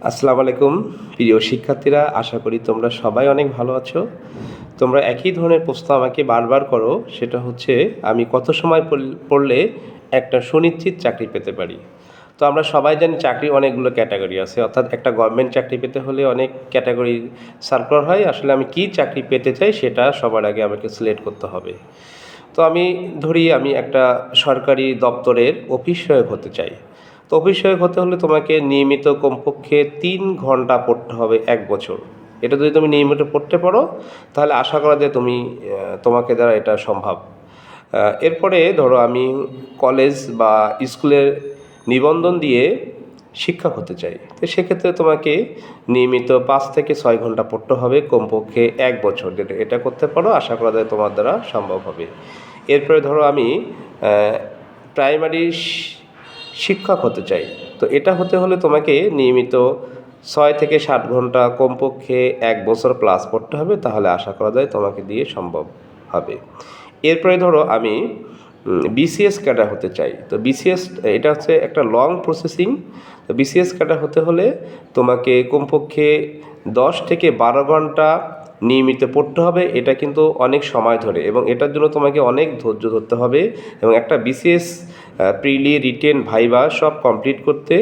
আসসালামু আলাইকুম প্রিয় শিক্ষার্থীরা, আশা করি তোমরা সবাই অনেক ভালো আছো। তোমরা একই ধরনের প্রশ্ন আমাকে বারবার করো, সেটা হচ্ছে আমি কত সময় পড়লে একটা সুনিশ্চিত চাকরি পেতে পারি। তো আমরা সবাই জানি চাকরির অনেকগুলো ক্যাটাগরি আছে, অর্থাৎ একটা গভর্নমেন্ট চাকরি পেতে হলে অনেক ক্যাটাগরি সার্কুলার হয়। আসলে আমি কী চাকরি পেতে চাই সেটা সবার আগে আমাকে সিলেক্ট করতে হবে। তো আমি ধরি আমি একটা সরকারি দপ্তরের অফিস সহায়ক হতে চাই। তো অফিস সহায়ক হতে হলে তোমাকে নিয়মিত কমপক্ষে 3 ঘন্টা পড়তে হবে 1 বছর। এটা যদি তুমি নিয়মিত পড়তে পারো তাহলে আশা করা যায় তোমাকে দ্বারা এটা সম্ভব। এরপরে ধরো আমি কলেজ বা স্কুলের নিবন্ধন দিয়ে শিক্ষক হতে চাই। তো সেক্ষেত্রে তোমাকে নিয়মিত 5 থেকে 6 ঘন্টা পড়তে হবে কমপক্ষে 1 বছর। যেটা এটা করতে পারো, আশা করা যায় তোমার দ্বারা সম্ভব হবে। এরপরে ধরো আমি প্রাইমারি শিক্ষক হতে চাই। তো এটা হতে হলে তোমাকে নিয়মিত 6 থেকে 7 ঘন্টা কমপক্ষে 1 বছর প্লাস পড়তে হবে, তাহলে আশা করা যায় তোমাকে দিয়ে সম্ভব হবে। এরপরে ধরো আমি বিসিএস ক্যাডার হতে চাই। তো বিসিএস এটা হচ্ছে একটা লং প্রসেসিং। তো বিসিএস ক্যাডার হতে হলে তোমাকে কমপক্ষে 10 থেকে 12 ঘন্টা নিয়মিত পড়তে হবে। এটা কিন্তু অনেক সময় ধরে এবং এটার জন্য তোমাকে অনেক ধৈর্য ধরতে হবে এবং একটা বিসিএস প্রিলি রিটেন ভাইভা সব কমপ্লিট করতে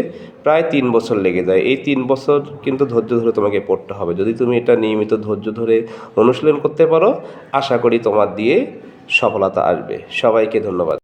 প্রায় 3 বছর লেগে যায়। এই 3 বছর কিন্তু ধৈর্য ধরে তোমাকে পড়তে হবে। যদি তুমি এটা নিয়মিত ধৈর্য ধরে অনুশীলন করতে পারো, আশা করি তোমার দিয়ে সফলতা আসবে। সবাইকে ধন্যবাদ।